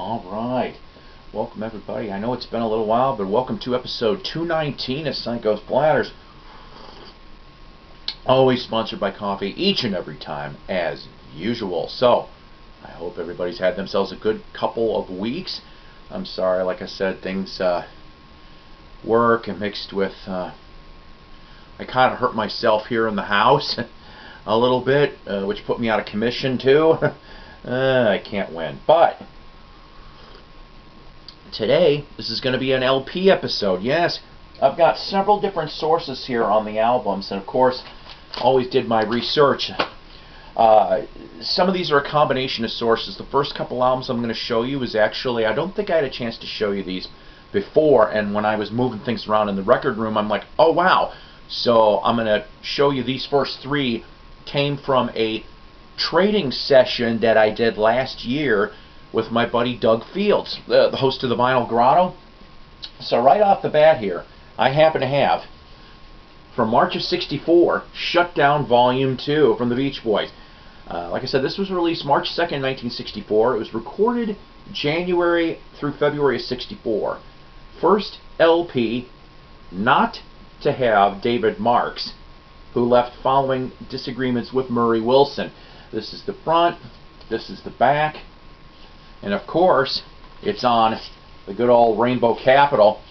All right. Welcome, everybody. I know it's been a little while, but welcome to episode 219 of Psycho's Platters. Always sponsored by coffee each and every time, as usual. So, I hope everybody's had themselves a good couple of weeks. I'm sorry, like I said, things work and mixed with... I kind of hurt myself here in the house a little bit, which put me out of commission, too. I can't win. But... today, this is going to be an LP episode. Yes, I've got several different sources here on the albums, and of course, always did my research. Some of these are a combination of sources. The first couple albums I'm going to show you is actually, I don't think I had a chance to show you these before, and when I was moving things around in the record room, I'm like, oh wow. So I'm going to show you these first three came from a trading session that I did last year with my buddy Doug Fields, the host of the Vinyl Grotto. So right off the bat here, I happen to have, from March of '64, Shut Down Volume 2 from the Beach Boys. Like I said, this was released March 2nd, 1964. It was recorded January through February of '64. First LP not to have David Marks, who left following disagreements with Murray Wilson. This is the front, this is the back, and of course, it's on the good old Rainbow Capital.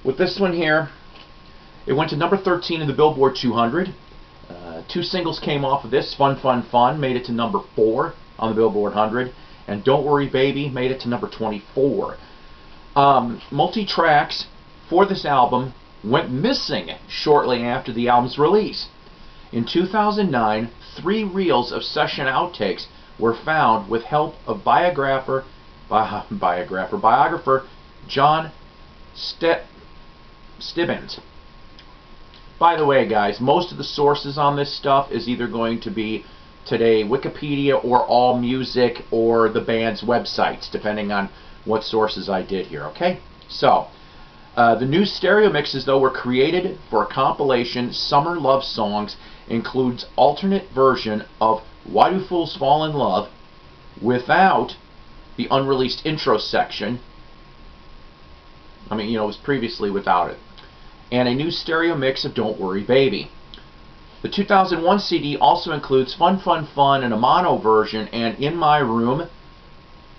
With this one here, it went to number 13 in the Billboard 200. Two singles came off of this. Fun, Fun, Fun made it to number 4 on the Billboard 100. And Don't Worry Baby made it to number 24. Multi-tracks for this album went missing shortly after the album's release. In 2009, 3 reels of session outtakes were found with help of biographer John Stibbins. By the way, guys, most of the sources on this stuff is either going to be today Wikipedia or AllMusic or the band's websites, depending on what sources I did here, okay? So, the new stereo mixes, though, were created for a compilation, Summer Love Songs, includes alternate version of Why Do Fools Fall in Love without the unreleased intro section. I mean, it was previously without it. And a new stereo mix of Don't Worry Baby. The 2001 CD also includes Fun, Fun, Fun and a mono version and In My Room,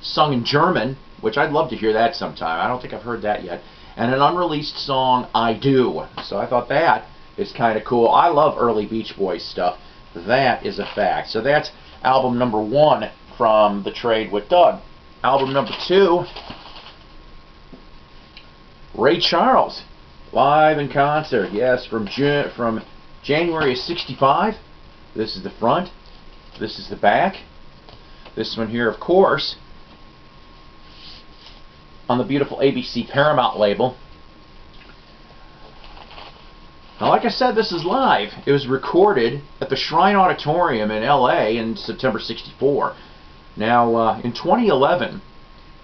sung in German, which I'd love to hear that sometime. I don't think I've heard that yet. And an unreleased song, I Do. So I thought that is kind of cool. I love early Beach Boys stuff. That is a fact. So that's album number 1 from the trade with Doug. Album number 2, Ray Charles, live in concert. Yes, from January of '65. This is the front. This is the back. This one here, of course, on the beautiful ABC Paramount label. Now, like I said, this is live. It was recorded at the Shrine Auditorium in LA in September '64. Now, in 2011,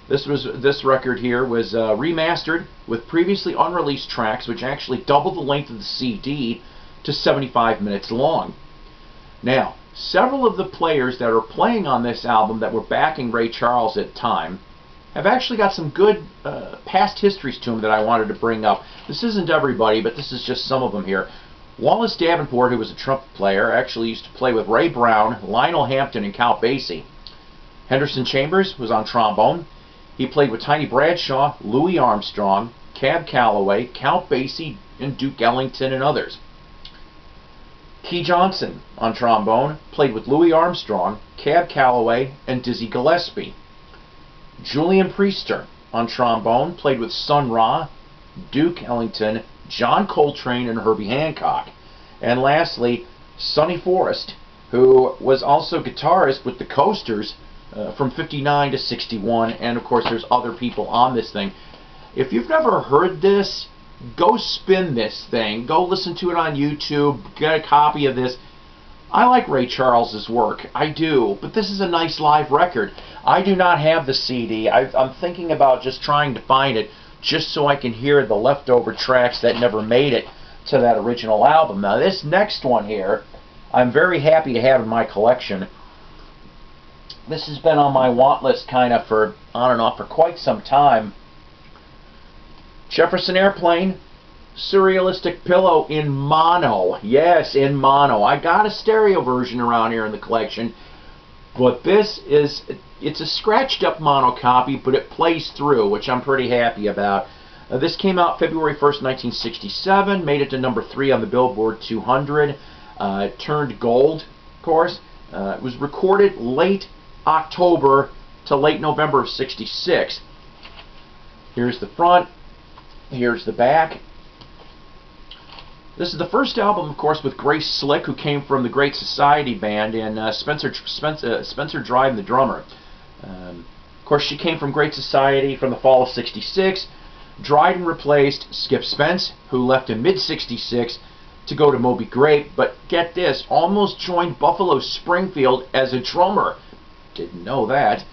this record here was remastered with previously unreleased tracks, which actually doubled the length of the CD to 75 minutes long. Now, several of the players that are playing on this album that were backing Ray Charles at the time have actually got some good past histories to them that I wanted to bring up. This isn't everybody, but this is just some of them here. Wallace Davenport, who was a trumpet player, actually used to play with Ray Brown, Lionel Hampton, and Count Basie. Henderson Chambers was on trombone. He played with Tiny Bradshaw, Louis Armstrong, Cab Calloway, Count Basie, and Duke Ellington, and others. Key Johnson on trombone played with Louis Armstrong, Cab Calloway, and Dizzy Gillespie. Julian Priester on trombone played with Sun Ra, Duke Ellington, John Coltrane, and Herbie Hancock. And lastly, Sonny Forrest, who was also guitarist with the Coasters from '59 to '61, and of course there's other people on this thing. If you've never heard this, go spin this thing. Go listen to it on YouTube. Get a copy of this. I like Ray Charles's work. I do. But this is a nice live record. I do not have the CD. I'm thinking about just trying to find it just so I can hear the leftover tracks that never made it to that original album. Now this next one here, I'm very happy to have in my collection. This has been on my want list kind of for, on and off, for quite some time. Jefferson Airplane, Surrealistic Pillow in mono. Yes, in mono. I got a stereo version around here in the collection, but this is, it's a scratched up mono copy, but it plays through, which I'm pretty happy about. This came out February 1st, 1967, made it to number 3 on the Billboard 200. It turned gold, of course. It was recorded late October to late November of 66. Here's the front. Here's the back. This is the first album, of course, with Grace Slick, who came from the Great Society Band, and Spencer Drive, the drummer. Of course, she came from Great Society from the fall of 66. Dryden replaced Skip Spence, who left in mid-66 to go to Moby Grape, but get this, almost joined Buffalo Springfield as a drummer. Didn't know that.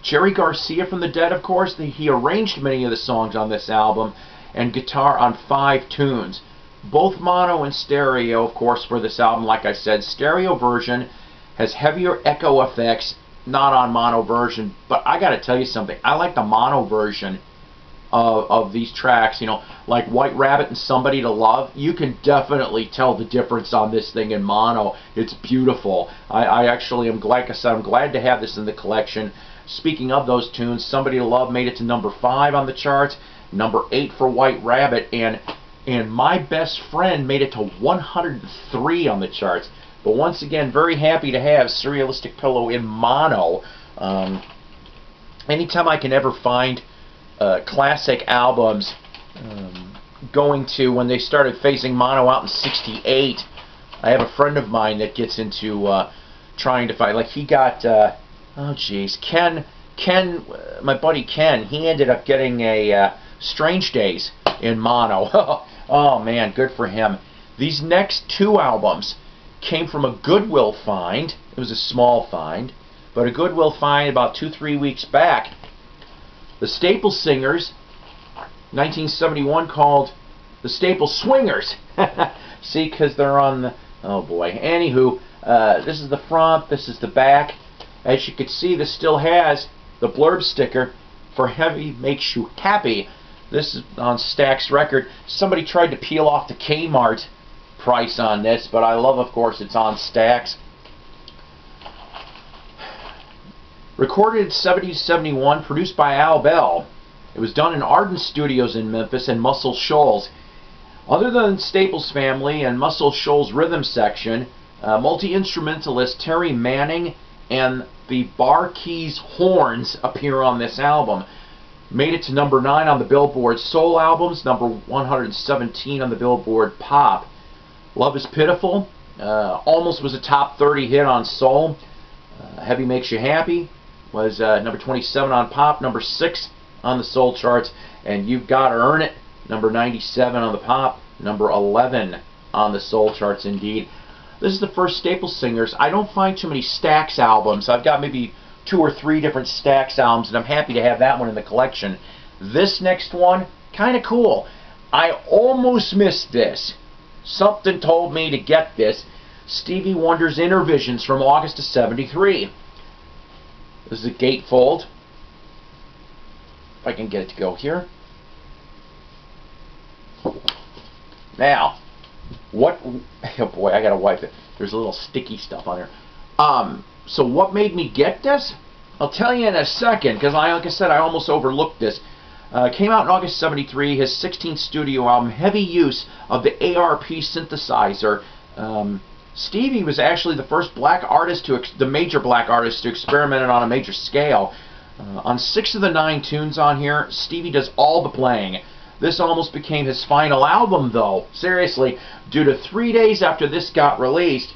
Jerry Garcia from the Dead, of course, he arranged many of the songs on this album, and guitar on 5 tunes. Both mono and stereo, of course, for this album. Like I said, stereo version has heavier echo effects, not on mono version, but I gotta tell you something, I like the mono version of these tracks, you know, like White Rabbit and Somebody to Love. You can definitely tell the difference on this thing in mono. It's beautiful. I actually am glad, like I said, I'm glad to have this in the collection. Speaking of those tunes, Somebody to Love made it to number 5 on the charts, number 8 for White Rabbit, and My Best Friend made it to 103 on the charts. But once again, very happy to have Surrealistic Pillow in mono. Anytime I can ever find classic albums, going to when they started phasing mono out in 68, I have a friend of mine that gets into trying to find, like he got, oh geez, Ken, my buddy Ken, he ended up getting a Strange Days in mono. Oh man, good for him. These next 2 albums came from a Goodwill find. It was a small find, but a Goodwill find about 2-3 weeks back. The Staple Singers, 1971, called the Staple Swingers. See, because they're on the, oh boy. Anywho, this is the front, this is the back. As you can see, this still has the blurb sticker for Heavy Makes You Happy. This is on Stax record. Somebody tried to peel off the Kmart price on this, but I love, of course, it's on Stax. Recorded in 70-71, produced by Al Bell. It was done in Ardent Studios in Memphis and Muscle Shoals. Other than Staples Family and Muscle Shoals rhythm section, multi-instrumentalist Terry Manning and the Bar Keys Horns appear on this album. Made it to number 9 on the Billboard Soul Albums, number 117 on the Billboard Pop. Love is Pitiful almost was a top 30 hit on Soul. Heavy Makes You Happy was number 27 on Pop, number 6 on the Soul charts, and You've Got to Earn It, number 97 on the Pop, number 11 on the Soul charts indeed. This is the first Staple Singers. I don't find too many Stax albums. I've got maybe 2 or 3 different Stax albums, and I'm happy to have that one in the collection. This next one, kind of cool. I almost missed this. Something told me to get this. Stevie Wonder's Intervisions from August of '73. This is a gatefold. If I can get it to go here. Now, what, oh boy, I gotta wipe it. There's a little sticky stuff on here. So what made me get this? I'll tell you in a second, because like I said, I almost overlooked this. Came out in August '73, his 16th studio album, heavy use of the ARP synthesizer. Stevie was actually the first black artist the major black artist to experiment on a major scale. On 6 of the 9 tunes on here, Stevie does all the playing. This almost became his final album, though. Seriously, due to 3 days after this got released,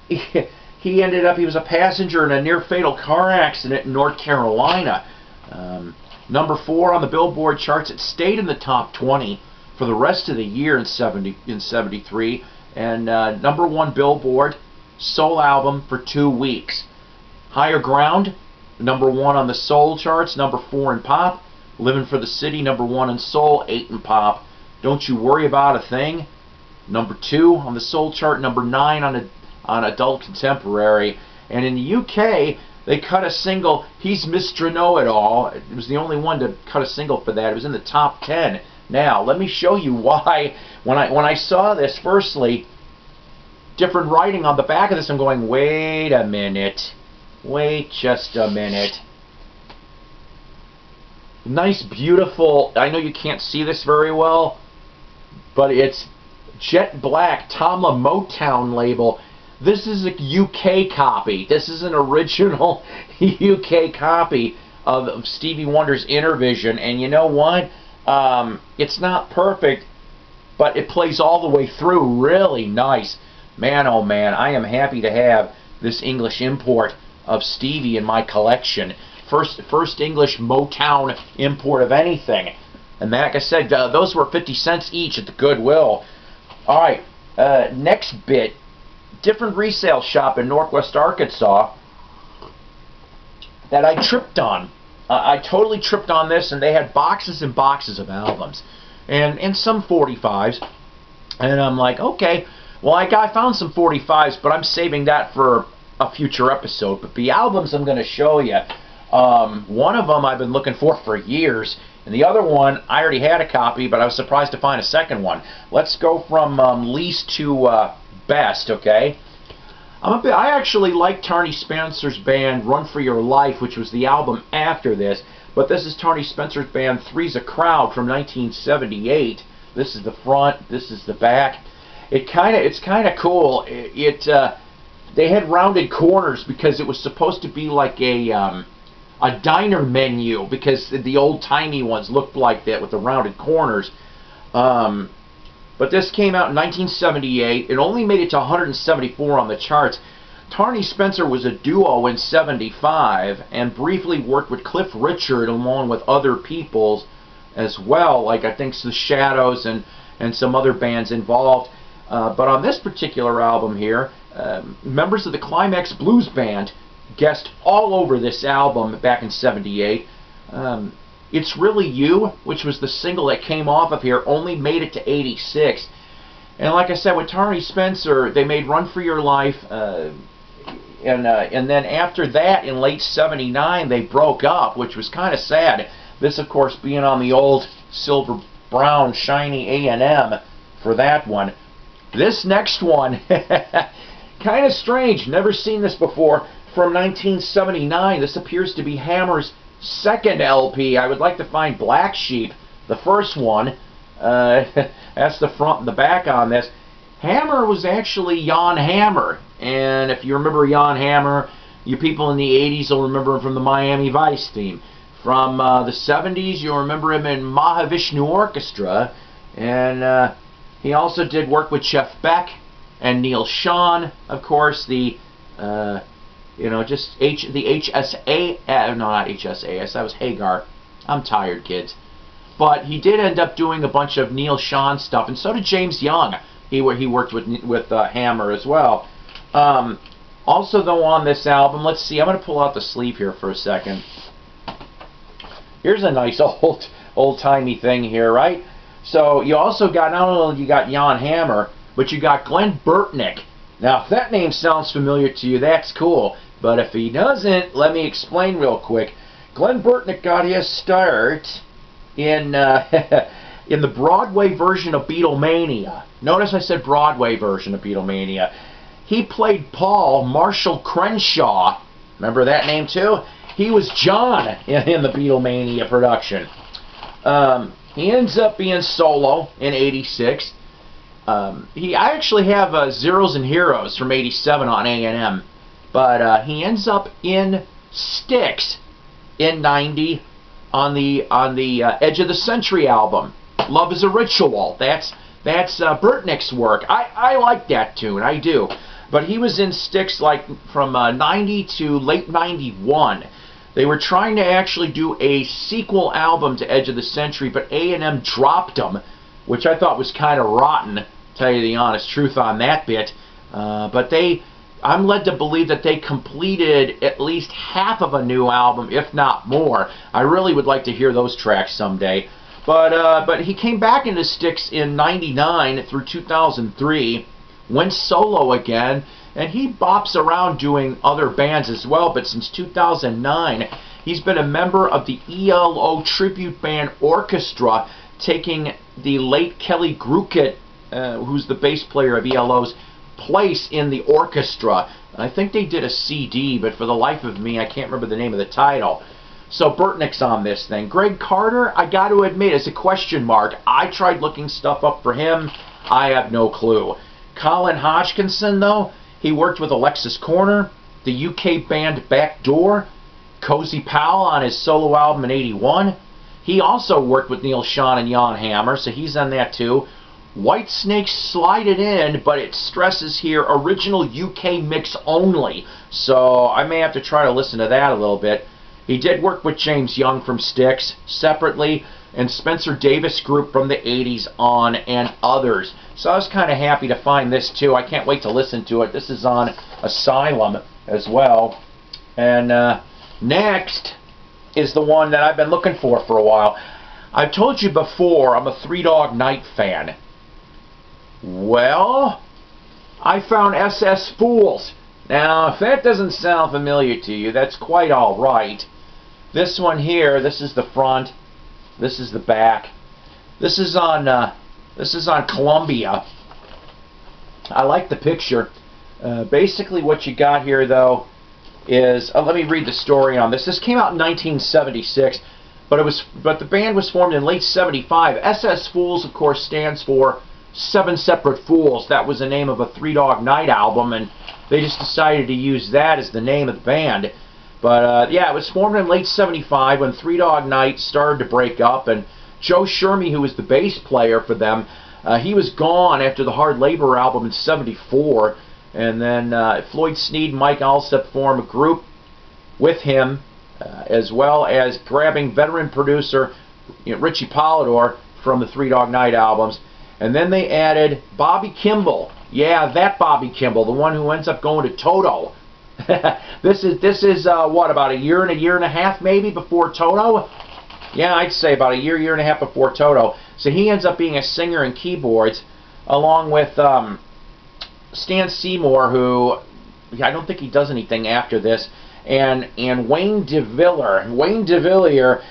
he ended up, he was a passenger in a near-fatal car accident in North Carolina. Number 4 on the Billboard charts. It stayed in the top 20 for the rest of the year in 73. And number 1 Billboard Soul album for 2 weeks. Higher Ground, number 1 on the Soul charts, number 4 in Pop. Living for the City, number 1 in Soul, 8 in Pop. Don't You Worry About a Thing, number 2 on the Soul chart, number 9 on Adult Contemporary. And in the UK, They cut a single. He's Mr. Know-It-All. It was the only one to cut a single for that. It was in the top 10. Now, let me show you why. When I saw this, firstly, different writing on the back of this, I'm going, wait a minute. Wait just a minute. Nice, beautiful, I know you can't see this very well, but it's jet black Tamla Motown label. This is a UK copy. This is an original UK copy of Stevie Wonder's Innervision, and you know what? It's not perfect, but it plays all the way through really nice. Man, oh man, I am happy to have this English import of Stevie in my collection. First English Motown import of anything. And like I said, those were 50 cents each at the Goodwill. Alright, next bit. Different resale shop in Northwest Arkansas that I tripped on. I totally tripped on this, and they had boxes and boxes of albums. And some 45s. And I'm like, okay, well, I found some 45s, but I'm saving that for a future episode. But the albums I'm going to show you, one of them I've been looking for years, and the other one I already had a copy, but I was surprised to find a second one. Let's go from least to best, okay? I actually like Tony Spencer's band Run For Your Life, which was the album after this, but this is Tony Spencer's band Three's a Crowd from 1978. This is the front, this is the back. It's kind of cool. They had rounded corners because it was supposed to be like a diner menu, because the old-timey ones looked like that with the rounded corners. But this came out in 1978. It only made it to 174 on the charts. Tony Spencer was a duo in 75 and briefly worked with Cliff Richard along with other peoples as well, like I think the Shadows and some other bands involved. But on this particular album here, members of the Climax Blues Band guest all over this album back in 78. It's Really You, which was the single that came off of here, only made it to 86. And like I said, with Tony Spencer, they made Run For Your Life, and then after that, in late 79, they broke up, which was kind of sad. This, of course, being on the old silver brown shiny A&M for that one. This next one, kind of strange, never seen this before, from 1979. This appears to be Hammer's second LP. I would like to find Black Sheep, the first one. That's the front and the back on this. Hammer was actually Jan Hammer, and if you remember Jan Hammer, you people in the 80s will remember him from the Miami Vice theme. From the 70s, you'll remember him in Mahavishnu Orchestra, and he also did work with Jeff Beck and Neil Schon, of course, the just the HSA, no, not HSAS, that was Hagar. I'm tired, kids. But he did end up doing a bunch of Neil Schon stuff, and so did James Young. He worked with Hammer as well. Also, though, on this album, let's see, I'm going to pull out the sleeve here for a second. Here's a nice old-timey thing here, right? So you also got, not only you got Jan Hammer, but you got Glenn Burtnick. Now, if that name sounds familiar to you, that's cool. But if he doesn't, let me explain real quick. Glenn Burtnick got his start in in the Broadway version of Beatlemania. Notice I said Broadway version of Beatlemania. He played Paul Marshall Crenshaw. Remember that name too? He was John in the Beatlemania production. He ends up being solo in '86. I actually have Zeros and Heroes from '87 on A&M, but he ends up in Styx in '90 on the Edge of the Century album. Love is a Ritual. That's Burtnick's work. I like that tune, I do. But he was in Styx like from '90 to late '91. They were trying to actually do a sequel album to Edge of the Century, but A&M dropped them, which I thought was kind of rotten, to tell you the honest truth on that bit. But I'm led to believe that they completed at least half of a new album, if not more. I really would like to hear those tracks someday. But he came back into Styx in '99 through 2003, went solo again, and he bops around doing other bands as well, but since 2009, he's been a member of the ELO tribute band orchestra, taking the late Kelly Gruckett, who's the bass player of ELO's, place in the orchestra. I think they did a CD, but for the life of me, I can't remember the name of the title. So Burtnick's on this thing. Greg Carter, I got to admit, is a question mark. I tried looking stuff up for him. I have no clue. Colin Hodgkinson, though, he worked with Alexis Corner, the UK band Backdoor, Cozy Powell on his solo album in '81. He also worked with Neil Schon and Jan Hammer, so he's on that too. Whitesnake slide it in, but it stresses here original UK mix only, so I may have to try to listen to that a little bit. He did work with James Young from Styx separately, and Spencer Davis Group from the 80s on, and others. So I was kind of happy to find this too. I can't wait to listen to it. This is on Asylum as well. And next is the one that I've been looking for a while. I've told you before, I'm a Three Dog Night fan. Well, I found SS Fools. Now, if that doesn't sound familiar to you, that's quite all right. This one here, this is the front. This is the back. This is on Columbia. I like the picture. Basically, what you got here, though, is let me read the story on this. This came out in 1976, but the band was formed in late '75. SS Fools, of course, stands for Seven Separate Fools. That was the name of a Three Dog Night album, and they just decided to use that as the name of the band. But yeah, it was formed in late '75 when Three Dog Night started to break up, and Joe Shermy, who was the bass player for them, he was gone after the Hard Labor album in '74, and then Floyd Sneed and Mike Alsep formed a group with him, as well as grabbing veteran producer Richie Polidor from the Three Dog Night albums. And then they added Bobby Kimball. Yeah, that Bobby Kimball, the one who ends up going to Toto. This is what, about a year and a half maybe before Toto? Yeah, I'd say about a year and a half before Toto. So he ends up being a singer and keyboards, along with Stan Seymour, who I don't think he does anything after this, and Wayne DeVillier. Wayne DeVillier,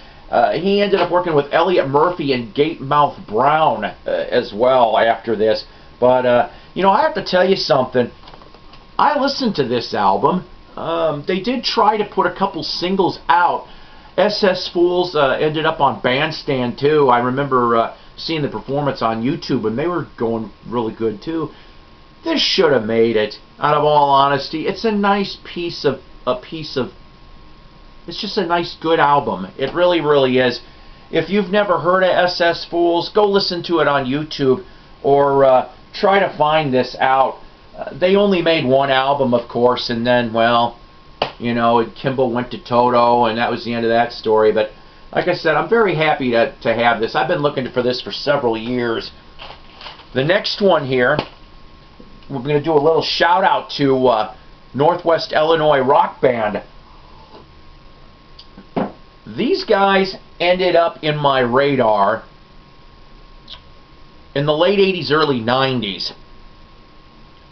he ended up working with Elliot Murphy and Gatemouth Brown as well after this. But you know, I have to tell you something. I listened to this album. They did try to put a couple singles out. SS Fools ended up on Bandstand too. I remember seeing the performance on YouTube, and they were going really good too. This should have made it. Out of all honesty, it's a nice piece of It's just a nice, good album. It really, really is. If you've never heard of SS Fools, go listen to it on YouTube, or try to find this out. They only made one album, of course, and then, well, you know, Kimball went to Toto, and that was the end of that story. But like I said, I'm very happy to have this. I've been looking for this for several years. The next one here, we're going to do a little shout out to Northwest Illinois rock band. These guys ended up in my radar in the late 80s, early 90s.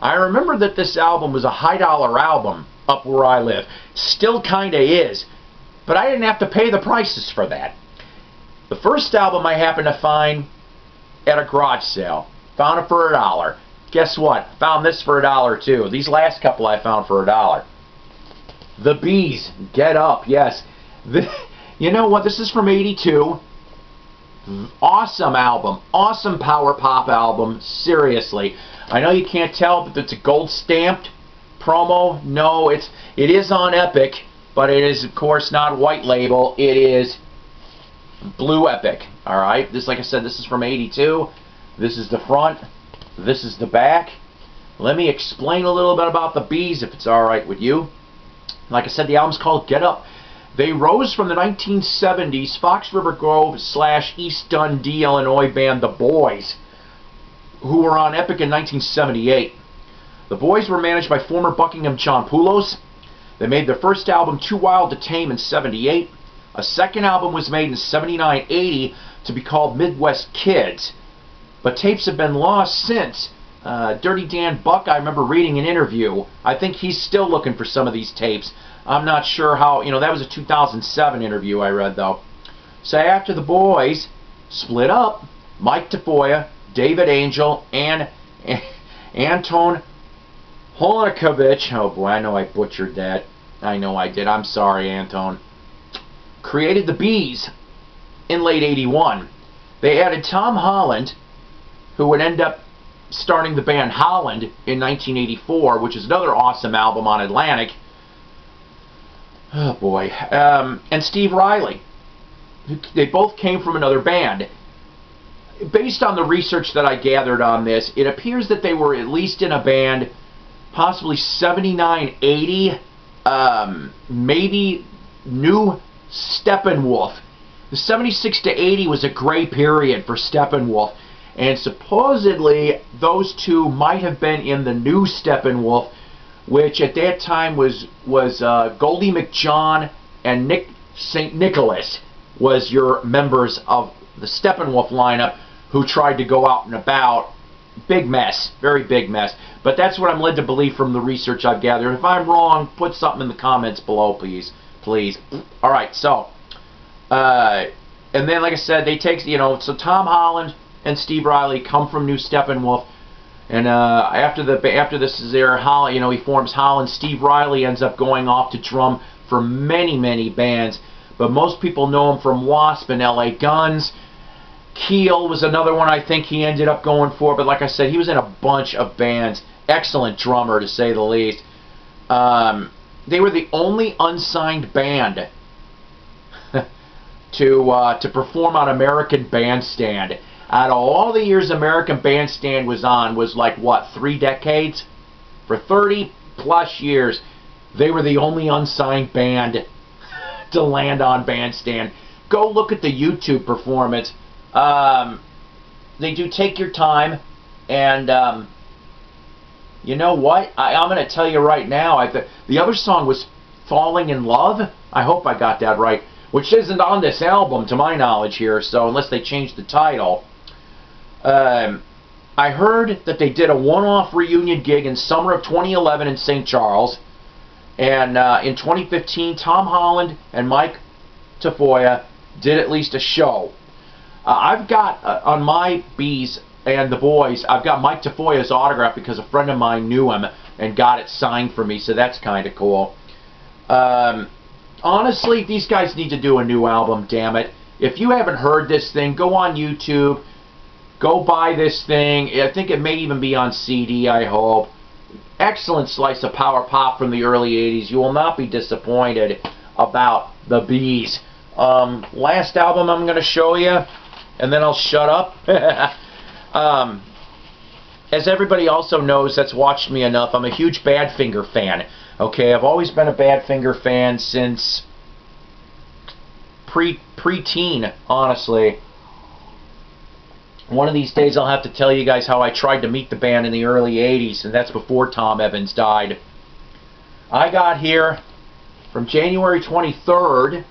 I remember that this album was a high-dollar album up where I live. Still kind of is. But I didn't have to pay the prices for that. The first album I happened to find at a garage sale. Found it for $1. Guess what? Found this for $1 too. These last couple I found for $1. The Bees, Get Up, yes. You know what? This is from '82. Awesome album. Awesome power pop album. Seriously. I know you can't tell, but it's a gold stamped promo. No, it is on Epic, but it is, of course, not white label. It is Blue Epic. Alright? This, like I said, this is from '82. This is the front. This is the back. Let me explain a little bit about the Bees, if it's alright with you. Like I said, the album's called Get Up. They rose from the 1970s Fox River Grove / East Dundee, Illinois band The Boys, who were on Epic in 1978. The Boys were managed by former Buckingham John Poulos. They made their first album, Too Wild to Tame, in '78. A second album was made in '79-80 to be called Midwest Kids. But tapes have been lost since. Dirty Dan Buck, I remember reading an interview. I think he's still looking for some of these tapes. I'm not sure how, that was a 2007 interview I read, though. So after the boys split up, Mike Tafoya, David Angel, and Anton Holokovich, oh boy, I know I butchered that. I know I did. I'm sorry, Anton. Created the Bees in late 81. They added Tom Holland, who would end up starting the band Holland in 1984, which is another awesome album on Atlantic. Oh boy. And Steve Riley. They both came from another band. Based on the research that I gathered on this, it appears that they were at least in a band possibly 79, 80, maybe new Steppenwolf. The 76 to 80 was a gray period for Steppenwolf, and supposedly those two might have been in the new Steppenwolf, which at that time was Goldie McJohn and Nick St. Nicholas was your members of the Steppenwolf lineup who tried to go out and about. Big mess, very big mess. But that's what I'm led to believe from the research I've gathered. If I'm wrong, put something in the comments below, please. Please. All right, so, and then, like I said, they take, so Tom Holland and Steve Riley come from New Steppenwolf, and after this is there, he forms Holland. Steve Riley ends up going off to drum for many, many bands, but most people know him from Wasp and LA Guns. Keel was another one I think he ended up going for, but like I said, he was in a bunch of bands. Excellent drummer, to say the least. They were the only unsigned band to perform on American Bandstand. Out of all the years American Bandstand was on, was like, what, 3 decades? For 30 plus years, they were the only unsigned band to land on Bandstand. Go look at the YouTube performance. They do Take Your Time, and you know what? I'm going to tell you right now, the other song was Falling in Love. I hope I got that right, which isn't on this album to my knowledge here, so unless they changed the title. I heard that they did a one-off reunion gig in summer of 2011 in St. Charles, and in 2015 Tom Holland and Mike Tafoya did at least a show. I've got on my Bees and the Boys, I've got Mike Tafoya's autograph because a friend of mine knew him and got it signed for me, so that's kind of cool. Honestly, these guys need to do a new album, damn it. If you haven't heard this thing, go on YouTube, go buy this thing. I think it may even be on CD, I hope. Excellent slice of power pop from the early 80s. You will not be disappointed about the Bees. Last album I'm going to show you, and then I'll shut up. As everybody also knows that's watched me enough, I'm a huge Badfinger fan. Okay, I've always been a Badfinger fan since pre-teen, honestly. One of these days I'll have to tell you guys how I tried to meet the band in the early 80s, and that's before Tom Evans died. I got here from January 23rd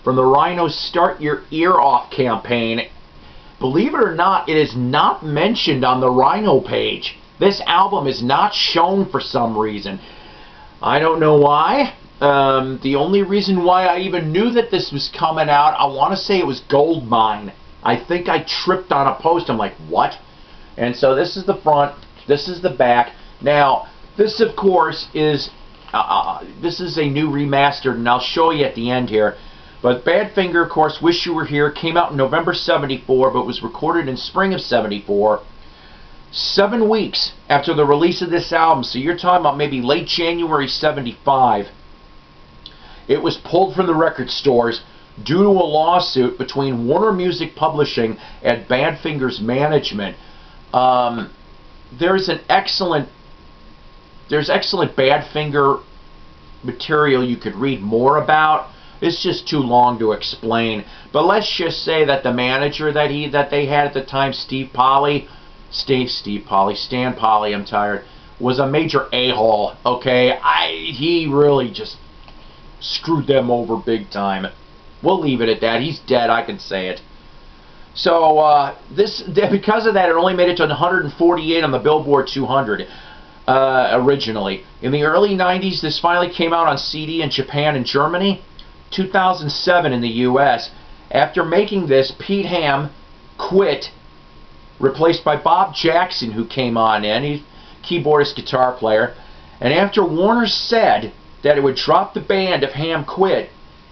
from the Rhino Start Your Ear Off campaign. Believe it or not, it is not mentioned on the Rhino page. This album is not shown for some reason. I don't know why. The only reason why I even knew that this was coming out, I want to say it was Goldmine. I think I tripped on a post. I'm like, what? And so this is the front. This is the back. Now, this, of course, is this is a new remastered, and I'll show you at the end here. But Badfinger, of course, Wish You Were Here, came out in November 74, but was recorded in spring of 74. 7 weeks after the release of this album, so you're talking about maybe late January 75, it was pulled from the record stores due to a lawsuit between Warner Music Publishing and Badfinger's management. There's excellent Badfinger material you could read more about. It's just too long to explain. But let's just say that the manager that they had at the time, Stan Polly, I'm tired, was a major a-hole. Okay, he really just screwed them over big time. We'll leave it at that. He's dead. I can say it. So because of that, it only made it to 148 on the Billboard 200 originally. In the early 90s, this finally came out on CD in Japan and Germany. 2007 in the U.S. After making this, Pete Ham quit, replaced by Bob Jackson, who came on in. He's keyboardist, guitar player. And after Warner said that it would drop the band if Ham quit,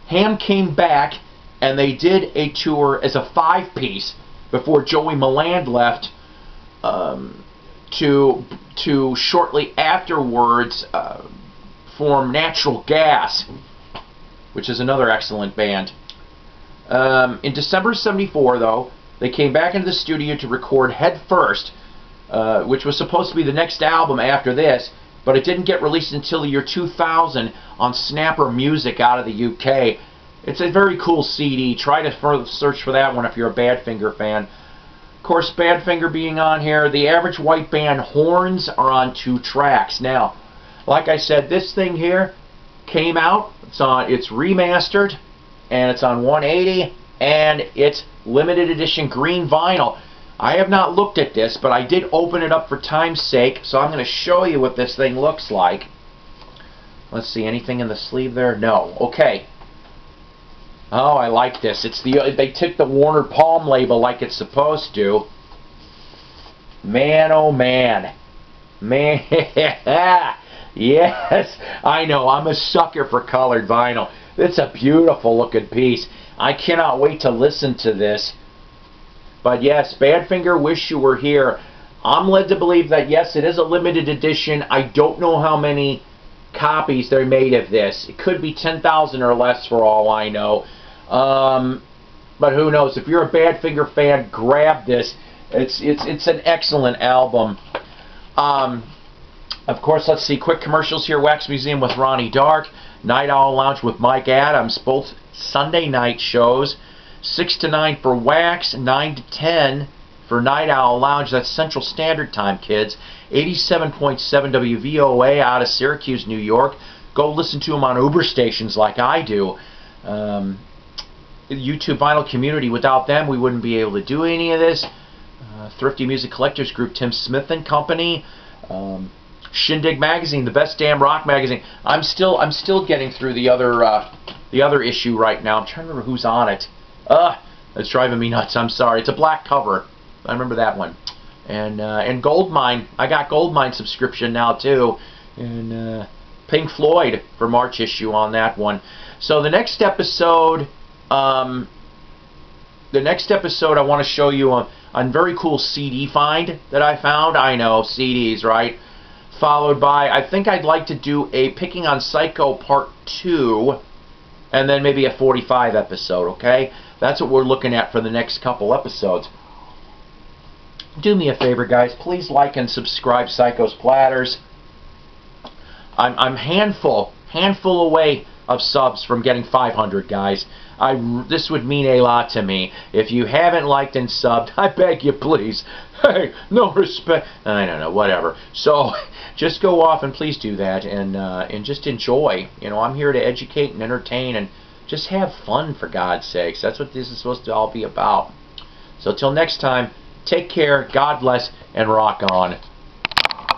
Ham came back and they did a tour as a 5-piece before Joey Milland left to shortly afterwards form Natural Gas, which is another excellent band. In December of '74, though, they came back into the studio to record Head First, which was supposed to be the next album after this, but it didn't get released until the year 2000 on Snapper Music out of the UK. It's a very cool CD. Try to search for that one if you're a Badfinger fan. Of course, Badfinger being on here, the Average White Band horns are on 2 tracks. Now, like I said, this thing here came out. It's remastered, and it's on 180, and it's limited edition green vinyl. I have not looked at this, but I did open it up for time's sake, so I'm going to show you what this thing looks like. Let's see, anything in the sleeve there? No. Okay. Oh, I like this. They took the Warner Palm label like it's supposed to. Man, oh man. Man. Yes, I know. I'm a sucker for colored vinyl. It's a beautiful looking piece. I cannot wait to listen to this. But yes, Badfinger, wish you were here. I'm led to believe that yes, it is a limited edition. I don't know how many copies they made of this. It could be 10,000 or less for all I know. But who knows? If you're a Badfinger fan, grab this. It's an excellent album. Of course, let's see, quick commercials here. Wax Museum with Ronnie Dark. Night Owl Lounge with Mike Adams. Both Sunday night shows. 6 to 9 for Wax. 9 to 10 for Night Owl Lounge. That's Central Standard Time, kids. 87.7 WVOA out of Syracuse, New York. Go listen to them on Uber stations like I do. YouTube Vinyl Community, without them, we wouldn't be able to do any of this. Thrifty Music Collectors Group, Tim Smith and Company. Shindig Magazine, the best damn rock magazine. I'm still getting through the other issue right now. I'm trying to remember who's on it. That's driving me nuts. I'm sorry. It's a black cover. I remember that one. And Goldmine. I got Goldmine subscription now too. And Pink Floyd for March issue on that one. So the next episode, I want to show you a very cool CD find that I found. I know, CDs, right? Followed by, I think I'd like to do a Picking on Psycho Part 2, and then maybe a 45 episode, okay? That's what we're looking at for the next couple episodes. Do me a favor, guys. Please like and subscribe Psycho's Platters. I'm handful away of subs from getting 500, guys. This would mean a lot to me. If you haven't liked and subbed, I beg you, please. Hey, no respect. I don't know, whatever. So, just go off and please do that, and just enjoy. You know, I'm here to educate and entertain and just have fun, for God's sakes. That's what this is supposed to all be about. So, till next time, take care, God bless, and rock on.